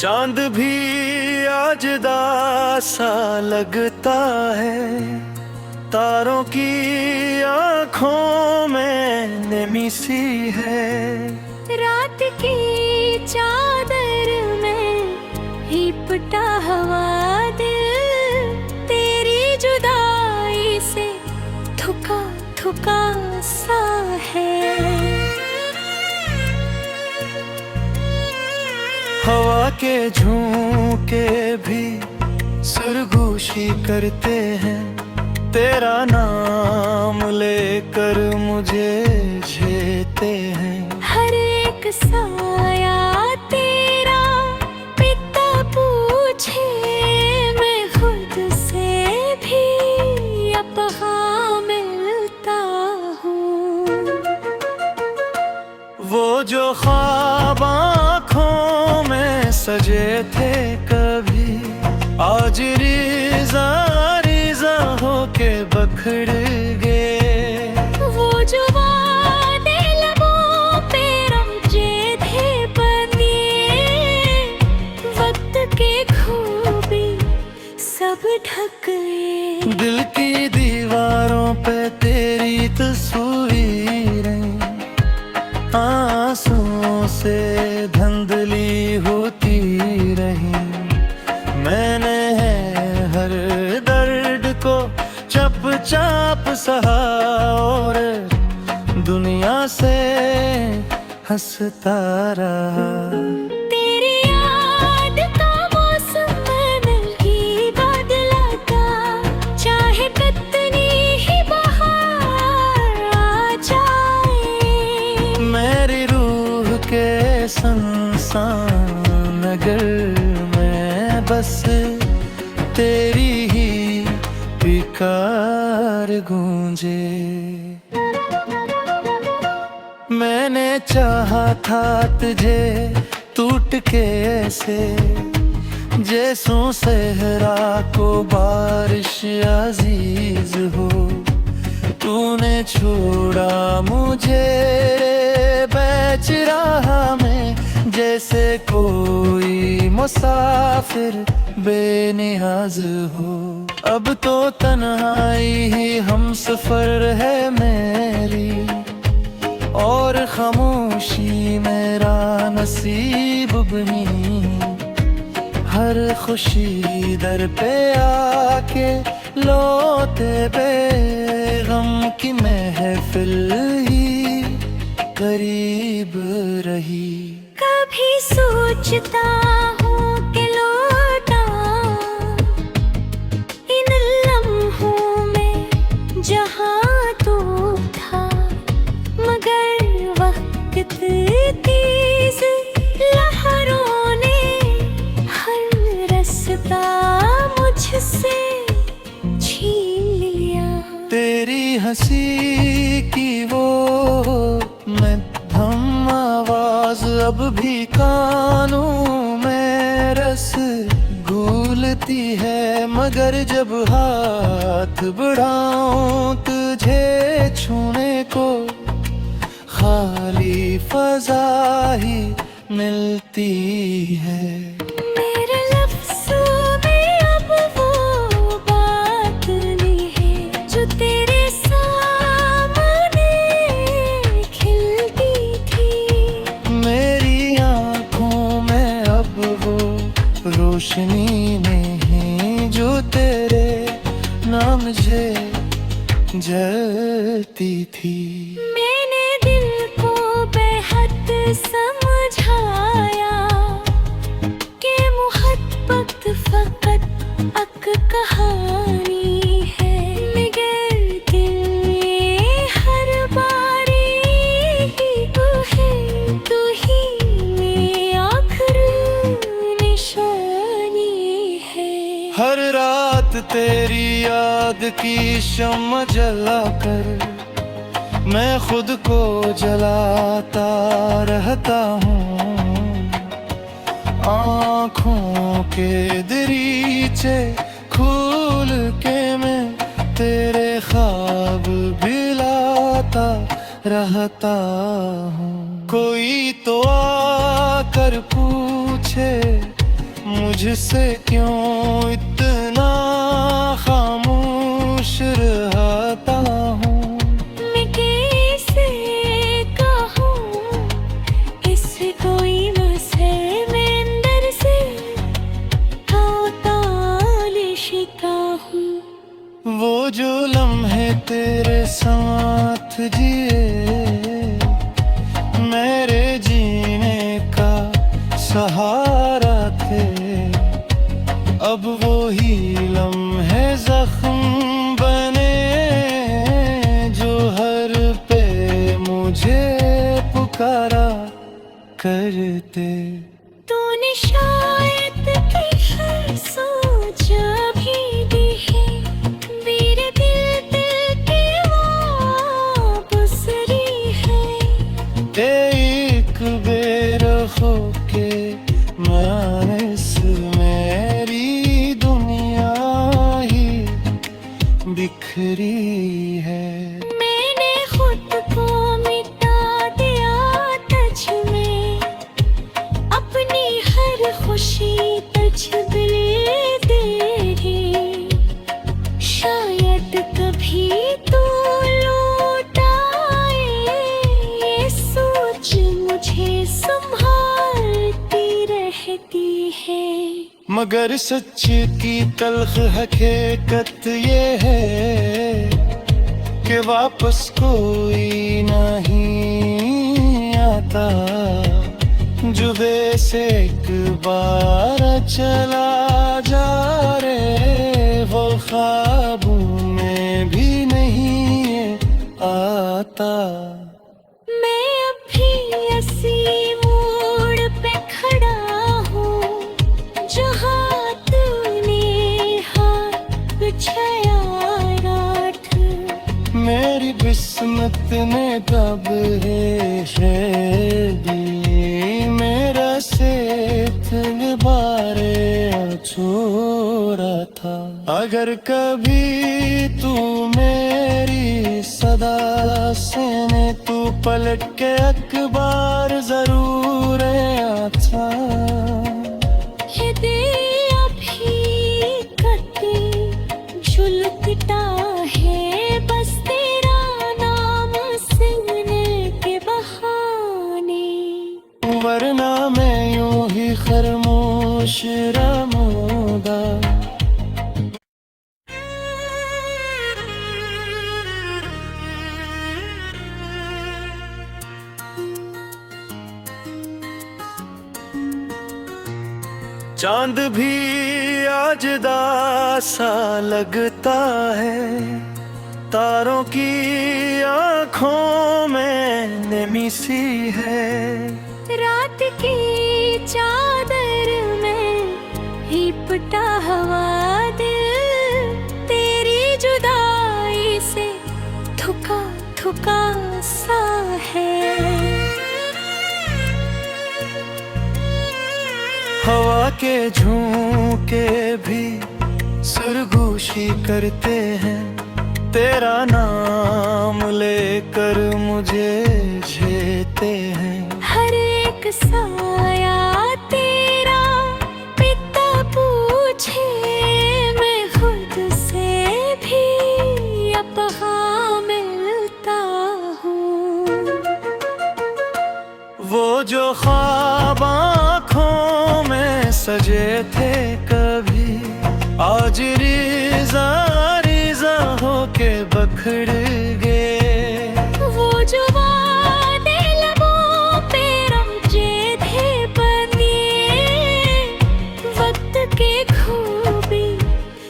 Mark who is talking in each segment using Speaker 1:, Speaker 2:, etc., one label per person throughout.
Speaker 1: चांद भी आज दासा लगता है, तारों की आंखों में नमी सी है।
Speaker 2: रात की चादर में लिपटा हुआ दिल तेरी जुदाई से थका थका सा है।
Speaker 1: हवा के झोंके भी सरगोशी करते हैं, तेरा नाम लेकर मुझे झेलते हैं।
Speaker 2: हर एक साया तेरा पिता पूछे, मैं खुद से भी अपहा मिलता हूँ।
Speaker 1: वो जो ख्वाब आँखों में सजे थे कभी, आज रिजा रिजा होके बखड़ गए।
Speaker 2: वो जो वादे लबों पे रचे थे बंदिए, वक्त के खूबी सब ढक गए।
Speaker 1: दिल की दीवारों पे तेरी तस्वीरें आंसुओं से धुंधली होती रही। मैंने हर दर्द को चुपचाप सहा और दुनिया से हंसता रहा।
Speaker 2: तेरी याद का मौसम में ही बदलता, चाहे कितनी ही बहार आ जाए।
Speaker 1: मेरी रूह के सुनसान नगर में बस तेरी ही पुकार गूंजे। मैंने चाहा था तुझे टूट के ऐसे, जैसों सहरा को बारिश अजीज हो। तूने छोड़ा मुझे बैच राह में, जैसे कोई मुसाफिर बेनियाज हो। अब तो तन्हाई ही हम सफर है मेरी, और खामोशी मेरा नसीब बनी। हर खुशी दर पे आके लोटे बेगम की महफिल ही करीब रही।
Speaker 2: कभी सोचता हूँ कि लौटा इन लम्हों में जहाँ तू था, मगर वक्त तेज लहरों ने हर रास्ता मुझसे छीन लिया।
Speaker 1: तेरी हंसी की वो मध्यम आवाज अब भी कानों में रस घूलती है, मगर जब हाथ बढ़ाऊं तुझे छूने को, खाली फजा ही मिलती है।
Speaker 2: मेरे लफ्ज़ों में अब वो बात नहीं है जो तेरे सामने खिलती थी।
Speaker 1: मेरी आँखों में अब वो रोशनी नहीं जो तेरे नाम से जलती थी।
Speaker 2: मैंने दिल को बेहद समझाया कि मोहब्बत फकत एक कहानी है, मगर दिल ये हर बारी तू है, तू ही मेरी आखिरी निशानी है।
Speaker 1: हर रात तेरी याद की शम्म जलाकर मैं खुद को जलाता रहता हूँ। आँखों के दरीचे खोल के मैं तेरे ख्वाब भिलाता रहता हूँ। कोई तो आकर पूछे तुझसे क्यों इतना खामोश रहता हूँ।
Speaker 2: मैं कैसे कहूँ इस कोई मुझसे मैं अंदर से शिका हूँ।
Speaker 1: वो जो लम्हे तेरे साथ जिए मेरे जीने का सहारा थे, अब वो ही लम्हे जख्म बने जो हर पे मुझे पुकारा करते।
Speaker 2: तूने शायद कि हर सोच भी दी है मेरे दिल की वापसरी है।
Speaker 1: एक बेर हो के मानस मेरी दुनिया ही बिखरी है।
Speaker 2: मैंने खुद को मिटा दिया तुझ में, अपनी हर खुशी तुझ में तेरी। शायद कभी तू लौट आए ये सोच मुझे संभालती रहती है।
Speaker 1: मगर सच की तल्ख हकीकत ये है कि वापस कोई नहीं आता। जुबे से एक बार चला जा रे वो ख्वाबों में भी नहीं आता।
Speaker 2: मैं अभी ऐसी मोड़ पे खड़ा हूँ जहाँ तूने हाथ बिछाया रात।
Speaker 1: मेरी किस्मत ने कब है दी मेरा सेठ बारे छोड़ा था। अगर कभी तू मेरी सदा सुने तू पलट के अखबार जरूर आता।
Speaker 2: ये दिल अभी कटे झुलकता है बस तेरा नाम सुनने के बहाने।
Speaker 1: वरना मैं यूं ही खामोश रहूंगा। चांद भी आज दासा लगता है, तारों की आंखों में नमी सी है।
Speaker 2: रात की चादर में लिपटा हुआ दिल तेरी जुदाई से थका थका सा है।
Speaker 1: हवा के झोंके भी सरगोशी करते हैं, तेरा नाम लेकर मुझे झेलते हैं।
Speaker 2: हर एक साया तेरा पिता पूछे, मैं खुद से भी अपहा मिलता हूँ।
Speaker 1: वो जो ख्वाब आँखों में सजे थे कभी, आज रिजा रिजा होके बखड़ गए।
Speaker 2: वो जो वादे लबों पे रचे थे बने, वक्त के खूबी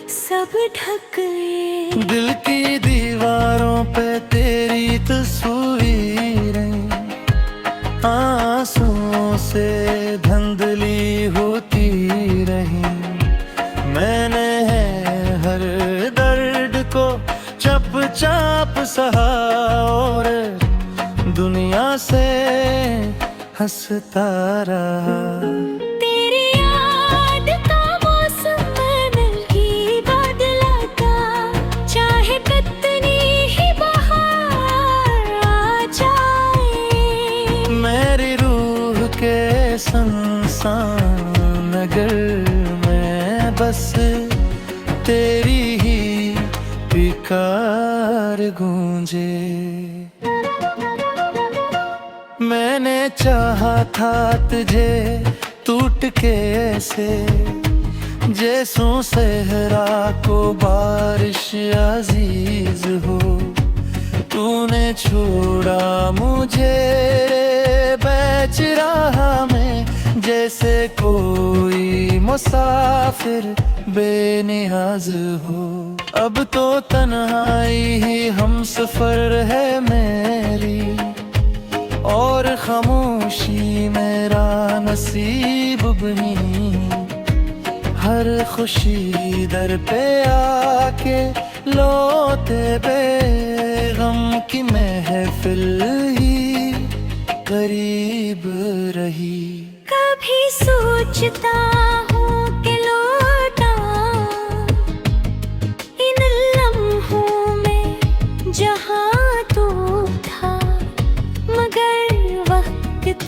Speaker 2: सब ढक गए।
Speaker 1: दिल की दीवारों पे तेरी तस्वीरें आंसुओं से धुंधली होती रही। मैंने हर दर्द को चुपचाप सहा और दुनिया से हंसता रहा।
Speaker 2: तेरी याद का मौसम में ही बदलाता, चाहे कितनी ही बहार आ जाए।
Speaker 1: मेरी रूह के संसान नगर तेरी ही पुकार गूंजे। मैंने चाहा था तुझे टूट के ऐसे, जैसों सहरा को बारिश अजीज हो। तूने छोड़ा मुझे बैच राह में, जैसे कोई मुसाफिर बेनियाज हो। अब तो तन्हाई ही हम सफर है मेरी, और खामोशी मेरा नसीब बनी। हर खुशी दर पे आके लोटे बेगम की महफिल ही करीब रही।
Speaker 2: कभी सोचता हूँ कि लौटा इन लम्हों में जहाँ तू था, मगर वक्त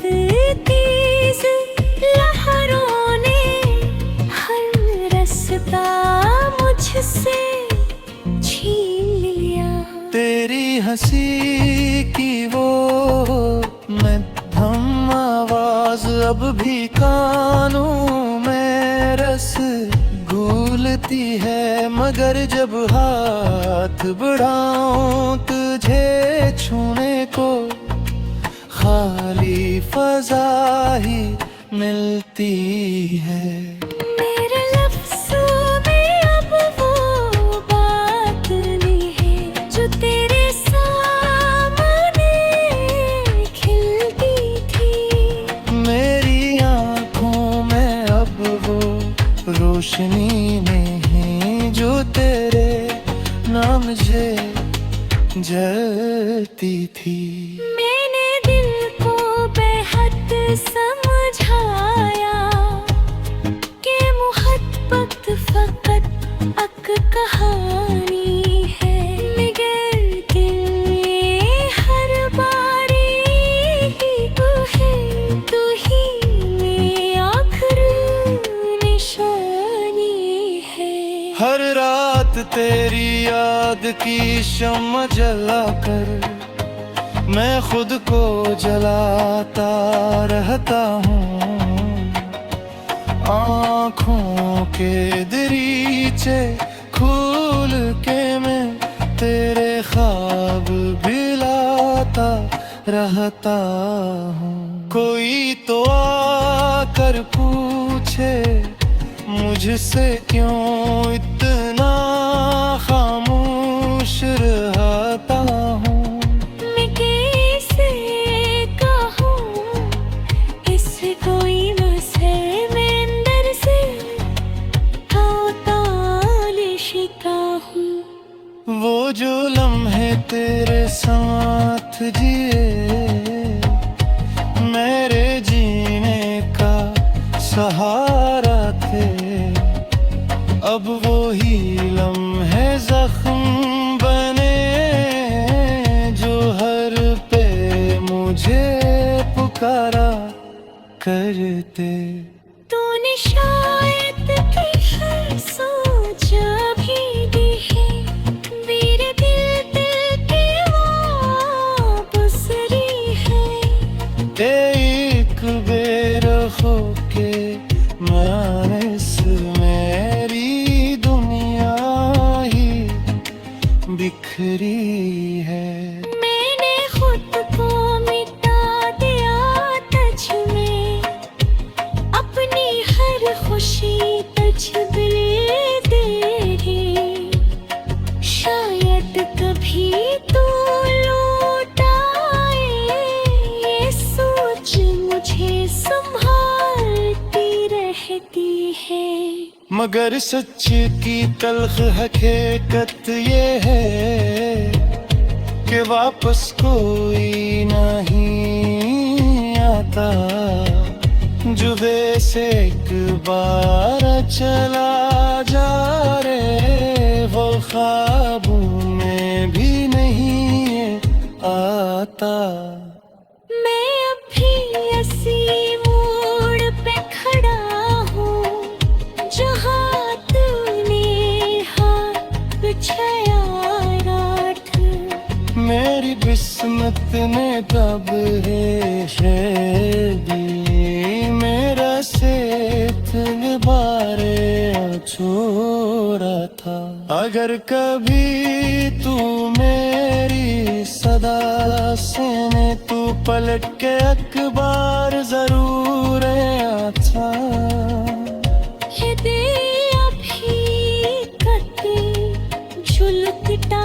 Speaker 2: तेज लहरों ने हर रास्ता मुझसे छीन लिया।
Speaker 1: तेरी हंसी की वो मध्यम आवाज अब भी कानों में रस घूलती है, मगर जब हाथ बढ़ाऊं तुझे छूने को, खाली फजा ही मिलती है।
Speaker 2: मेरे लफ्ज़ों में अब वो बात नहीं है जो तेरे सामने खिलती थी।
Speaker 1: मेरी आँखों में अब वो रोशनी नहीं जो तेरे नाम से जलती थी।
Speaker 2: मैंने दिल को बेहद समझाया कि मोहब्बत फकत एक कहानी है, मगर दिल में हर बारी तू है, तू ही मेरी आखिरी निशानी है।
Speaker 1: हर रात तेरी याद की शम्म जलाकर मैं खुद को जलाता रहता हूँ। आँखों के दरीचे खोल के मैं तेरे ख्वाब भिलाता रहता हूँ। कोई तो आकर पूछे मुझसे क्यों इतना खामोश रहता हूँ।
Speaker 2: मैं कैसे कहूँ इस कोई मुझसे मैं अंदर से शिका हूँ।
Speaker 1: वो जो लम्हे तेरे साथ जिए मेरे जीने का सहारा थे, अब वो ही लम्हे जख्म बने जो हर पे मुझे पुकारा करते।
Speaker 2: तूने शायद कि सोच भी दी है, मेरे दिल की वो गुजरी है।
Speaker 1: एक बेर हो के मानस मेरी दुनिया ही बिखरी है।
Speaker 2: मैंने खुद को मिटा दिया तुझ में, अपनी हर खुशी तुझ दिल दे दी। शायद कभी तू लौट आए, ये सोच मुझे संभालती रहती है।
Speaker 1: मगर सच की तल्ख हकीकत ये है कि वापस कोई नहीं आता। जुबे से एक बार चला जा रे, वो ख्वाबों में भी नहीं आता।
Speaker 2: मैं अभी इसी मोड़ पे खड़ा हूँ जहाँ तूने
Speaker 1: किस्मत ने तब है शेदी मेरा सेठ बारे छोड़ा था। अगर कभी तू मेरी सदा सुने तू पलट के अखबार जरूर आता।
Speaker 2: ये अभी कटे झुलकता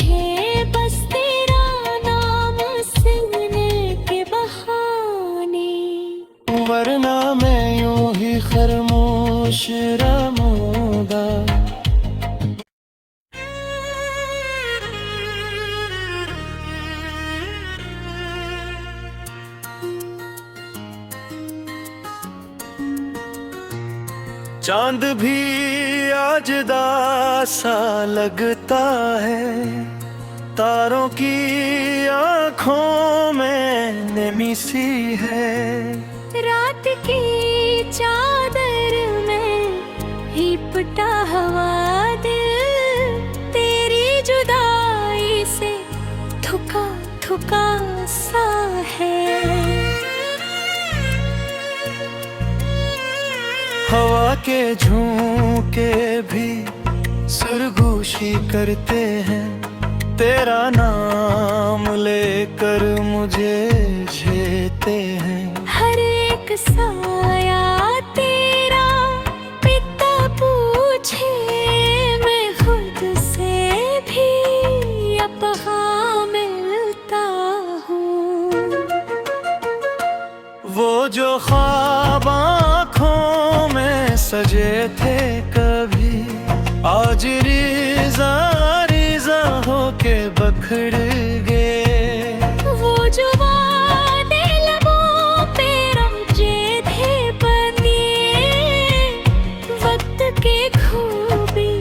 Speaker 2: है बस तेरा नाम सुनने के बहाने,
Speaker 1: वरना मैं यूं ही खामोश रहूंगा। चांद भी आज दासा लगता है, तारों की आंखों में नमी सी है।
Speaker 2: रात की चादर में लिपटा हुआ दिल तेरी जुदाई से थका थका सा है।
Speaker 1: हवा के झोंके भी सरगोशी करते हैं, तेरा नाम लेकर मुझे झेलते हैं।
Speaker 2: हर एक साया तेरा पिता पूछे, मैं खुद से भी अपहा मिलता हूँ।
Speaker 1: वो जो ख्वाब आँखों में सजे थे कभी, आज रिजा रिजा होके बखड़ गए।
Speaker 2: वो जो वादे लबों पे रचे थे बंदिए, वक्त के खूबी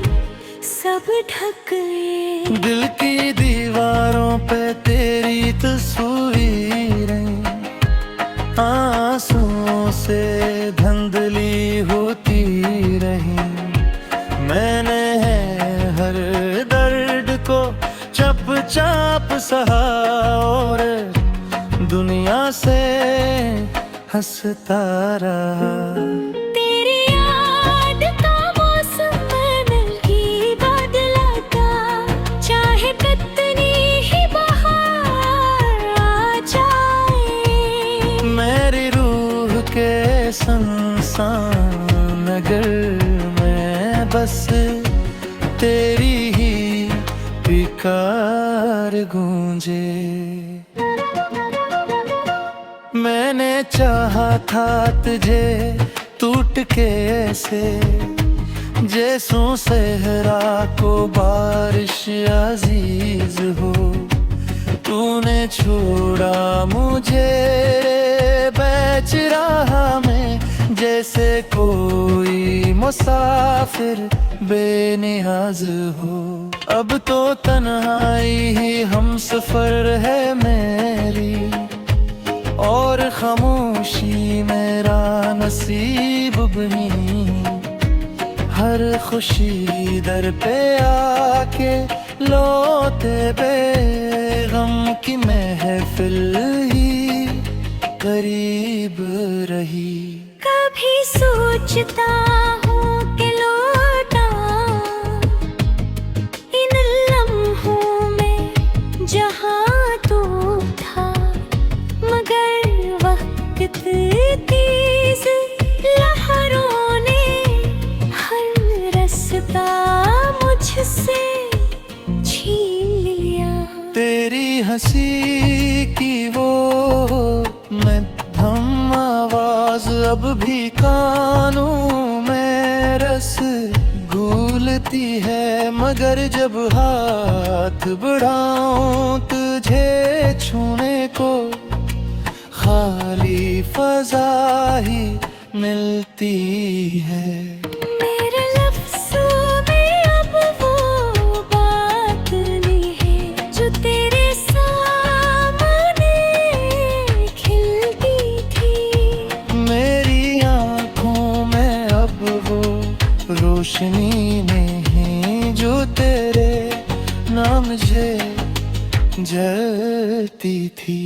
Speaker 2: सब ढक गए।
Speaker 1: दिल की दीवारों पे तेरी तस्वीरें आंसुओं से धुंधली होती रही। मैंने हर दर्द को चुपचाप सहा और दुनिया से हंसता रहा।
Speaker 2: तेरी याद का मौसम में ही बदलाता, चाहे कितनी ही बहार आ जाए।
Speaker 1: मेरी रूह के सुनसान नगर में बस तेरी ही पुकार गूंजे। मैंने चाहा था तुझे टूट के ऐसे, जैसों सहरा को बारिश अजीज हो। तूने छोड़ा मुझे बैच राह में, जैसे कोई मुसाफिर बेनियाज हो। अब तो तन्हाई ही हम सफर है मेरी, और खामोशी मेरा नसीब भी। हर खुशी दर पे आके लोटे बेगम की महफिल ही करीब रही।
Speaker 2: कभी सोचता हूँ कि लौटा इन लम्हों में जहाँ तू था, मगर वक्त तेज लहरों ने हर रास्ता मुझसे छीन लिया।
Speaker 1: तेरी हंसी की वो मध्यम आवाज अब भी कानों में रस घूलती है। मगर जब हाथ बढ़ाऊं तुझे छूने को, खाली फजा ही मिलती है।
Speaker 2: मेरे लफ्ज़ों में अब वो बात नहीं है जो तेरे सामने खिलती थी।
Speaker 1: मेरी आँखों में अब वो रोशनी नहीं जो तेरे नाम से जलती थी।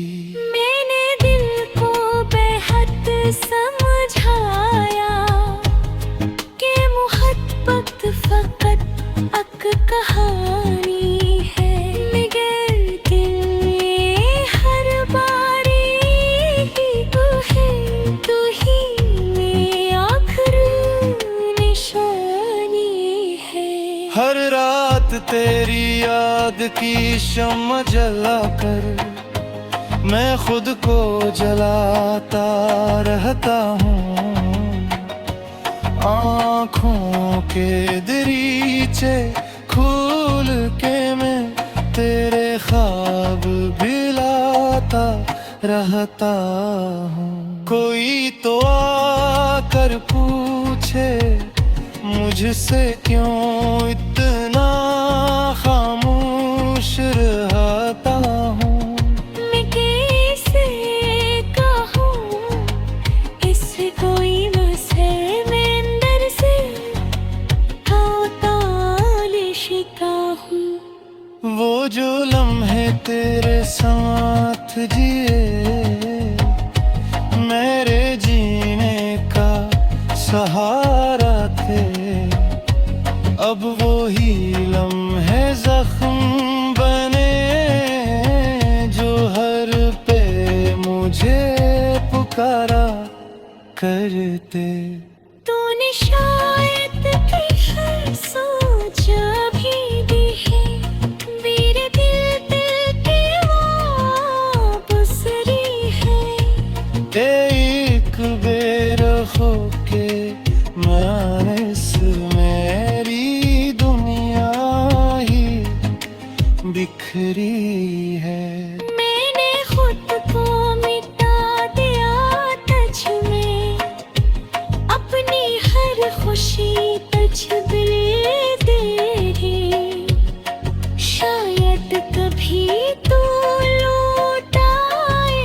Speaker 2: मैंने दिल को बेहद समझाया कि मोहब्बत फकत एक कहानी है, मगर दिल ये हर बारी तू है, तू ही मेरी आखिरी निशानी है।
Speaker 1: हर रात तेरी याद की शम्म जलाकर मैं खुद को जलाता रहता हूँ। आँखों के दरीचे खोल के मैं तेरे ख्वाब बिलाता रहता हूँ। कोई तो आकर पूछे मुझसे क्यों इतना खामोश रहता हूँ।
Speaker 2: मैं कैसे कहूँ इस कोई मुझसे मैं अंदर से शिका हूँ।
Speaker 1: वो जो लम्हे तेरे साथ जिए मेरे जीने का सहारा थे, अब वो ही लम्हे जख्म बने जो हर पे मुझे पुकारा करते।
Speaker 2: तूने शायद कि सोच भी दी है, मेरे दिल की वापस रही है।
Speaker 1: एक बेर होके मानस मेरी दुनिया ही बिखरी है।
Speaker 2: मैंने खुद को मिटा दिया तुझ में, अपनी हर खुशी तुझ में तेरी। शायद कभी तू लौट आए,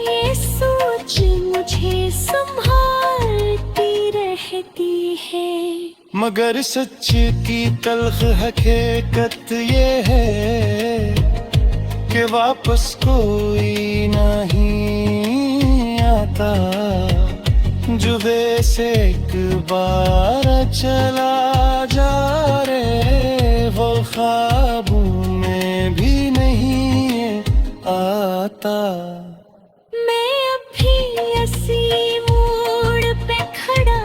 Speaker 2: ये सोच मुझे संभालती रहती है।
Speaker 1: मगर सच की तल्ख हकीकत ये है कि वापस कोई नहीं आता। जुबे से एक बार चला जा रे, वो ख्वाबों में भी नहीं आता।
Speaker 2: मैं अभी इसी मोड़ पे खड़ा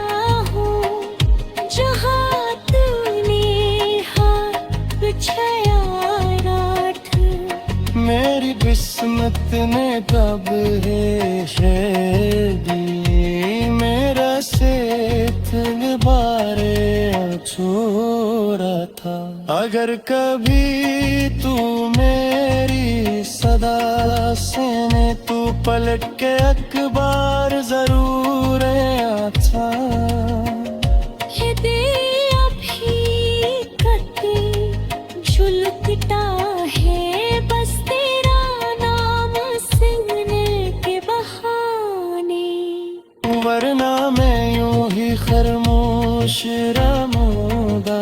Speaker 2: हूँ जहाँ तूने हाथ बिछाया रात।
Speaker 1: मेरी किस्मत ने तब है दी, मेरा सेठ बारे छोड़ा था। अगर कभी तू मेरी सदा सुने, तू पलट के अखबार जरूर आता।
Speaker 2: ये दिल अभी कटे झुलकता है, बस तेरा नाम सुनने के बहाने।
Speaker 1: वरना मैं यूं ही खामोश रहूंगा।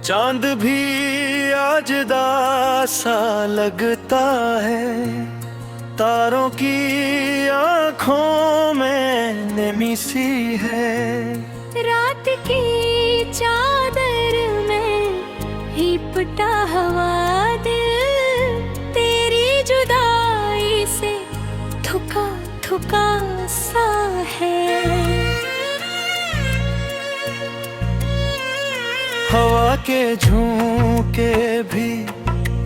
Speaker 1: चांद भी आज दासा लगता है, तारों की आंखों में नमी सी है।
Speaker 2: रात की चादर में लिपटा हुआ दिल, तेरी जुदाई से थका थका सा है।
Speaker 1: हवा के झोंके भी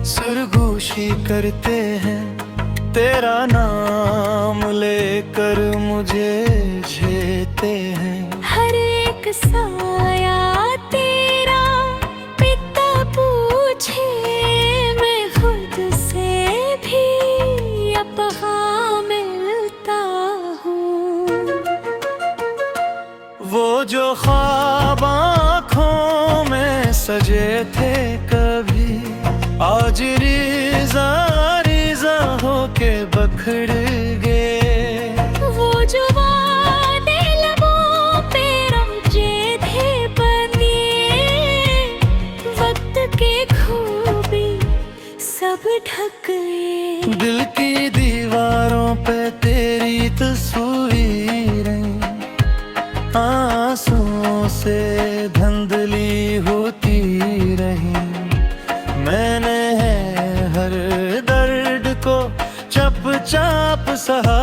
Speaker 1: सरगोशी करते हैं, तेरा नाम लेकर मुझे झेलते हैं।
Speaker 2: हर एक साया तेरा पिता पूछे, मैं खुद से भी अपहा मिलता हूँ।
Speaker 1: वो जो ख्वाब आँखों में सजे थे कभी, आज रिजा रिजा होके बख उखड़ गए।
Speaker 2: वो जो वादे लबों पे रचे थे बने, वक्त के खूबी सब ढक गए।
Speaker 1: दिल की दीवारों पे तेरी तस्वीरें आंसुओं से धुंधली होती रही। मैंने हर दर्द को चुपचाप सहा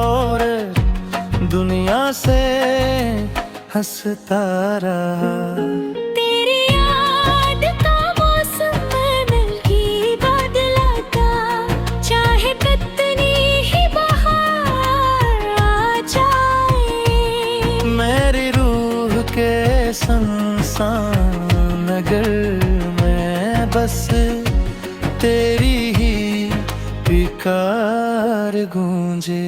Speaker 1: और दुनिया से हंसता रहा।
Speaker 2: तेरी याद का मौसम में ही बदलाता, चाहे कितनी ही बहार आ जाए।
Speaker 1: मेरी रूह के सुनसान नगर में बस तेरी ही पुकार गूंजे।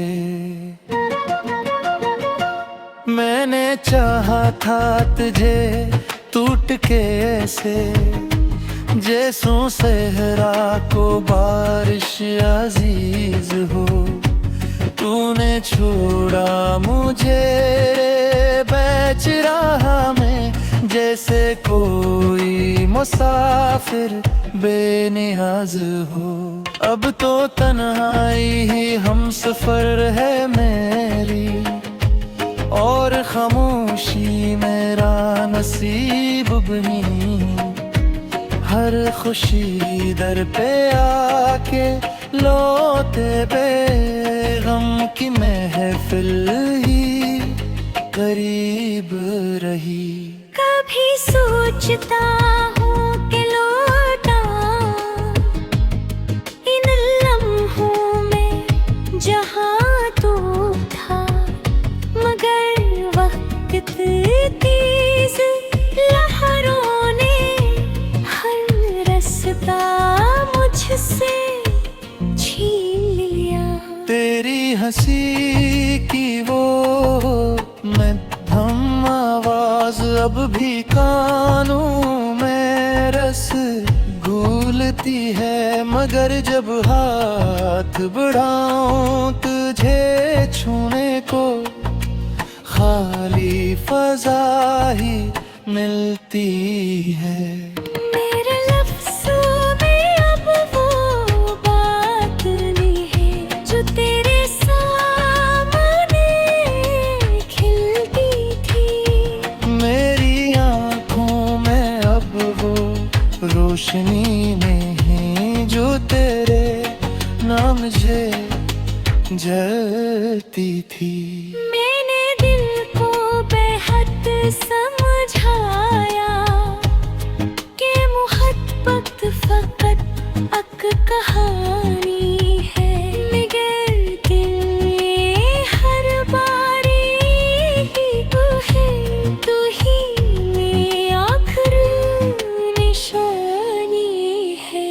Speaker 1: मैंने चाहा था तुझे टूट के ऐसे, जैसों सहरा को बारिश अजीज हो। तूने छोड़ा मुझे बैच राह में, जैसे कोई मुसाफिर बेनियाज हो। अब तो तन्हाई ही हम सफर है मेरी, और खामोशी मेरा नसीब बनी। हर खुशी दर पे आके लोटे बेगम की महफिल ही करीब रही।
Speaker 2: कभी सोचता हूँ कि लौटा इन लम्हों में जहाँ तू था, मगर वक्त तेज लहरों ने हर रास्ता मुझसे छीन लिया।
Speaker 1: तेरी हंसी की वो मध्यम आवाज अब भी कानों में रस घूलती है। मगर जब हाथ बढ़ाऊं तुझे छूने को, खाली फजा ही मिलती है।
Speaker 2: मेरे लफ्ज़ों में अब वो बात नहीं है जो तेरे सामने खिलती थी।
Speaker 1: मेरी आँखों में अब वो रोशनी नहीं जो तेरे नाम से जलती थी।
Speaker 2: मैंने दिल को बेहद समझाया कि मोहब्बत फकत एक कहानी है, मगर दिल ये हर बारी ही तू है। तू ही मेरी आखिरी निशानी है।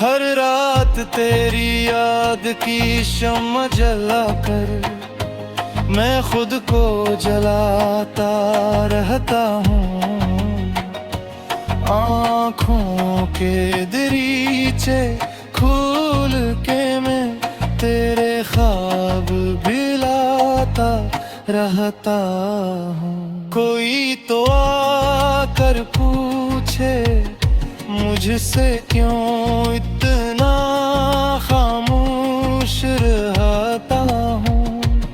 Speaker 1: हर रात तेरी याद की शम्म जला कर मैं खुद को जलाता रहता हूँ। आँखों के दरीचे खोल के मैं तेरे ख्वाब बिलाता रहता हूँ। कोई तो आकर पूछे मुझसे क्यों इतना खामोश रहता हूँ।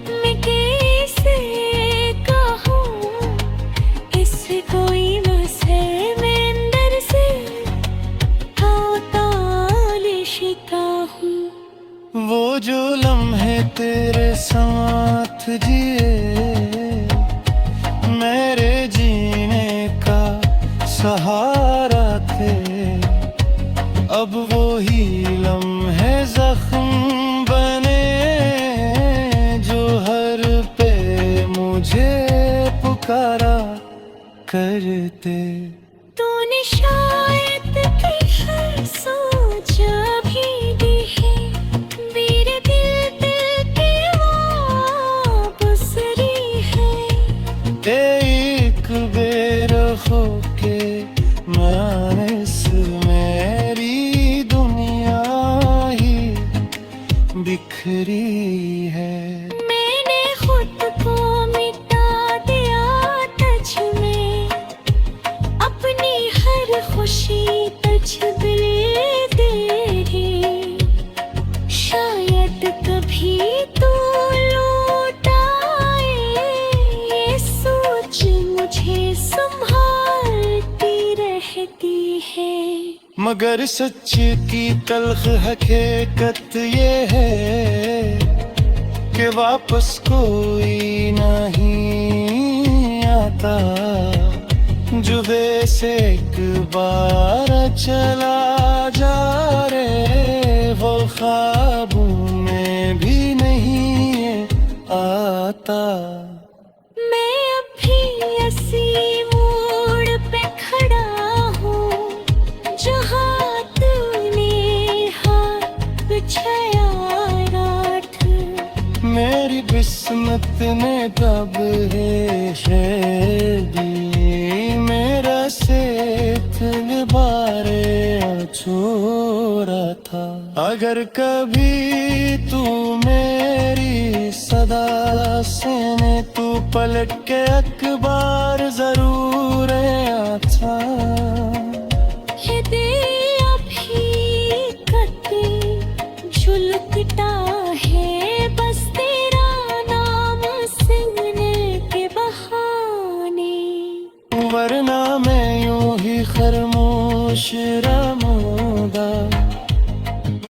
Speaker 2: मैं कैसे कहूँ इस कोई मुझसे मैं अंदर से शिका हूँ।
Speaker 1: वो जो लम्हे तेरे साथ जिए मेरे जीने का सहारा थे, अब वो ही लम्हे जख्म बने जो हर पे मुझे पुकारा करते।
Speaker 2: तूने शायद कि सोचा भी दी है मेरे दिल की वापस रही है।
Speaker 1: एक बेर हो के मानस मेरी दुनिया ही बिखर बिखरी है।
Speaker 2: मैंने खुद को मिटा दिया तुझ में, अपनी हर खुशी तुझ दिल दे रही। शायद कभी तू लौट आए, ये सोच मुझे संभालती रहती है।
Speaker 1: मगर सच की तल्ख हकीकत ये है कि वापस कोई नहीं आता। जुबे से एक बार चला जा रे, वो ख्वाबों में भी नहीं आता।
Speaker 2: मैं अभी ऐसी मोड़ पे खड़ा हूँ जहाँ तूने हाथ बिछाया रात।
Speaker 1: मेरी किस्मत ने तब है दी, मेरा सेठ बारे छोड़ा था। अगर कभी तू मेरी सदा सुने, तू पलट के अखबार जरूर आता।
Speaker 2: ये दिल अभी कते झुलकता है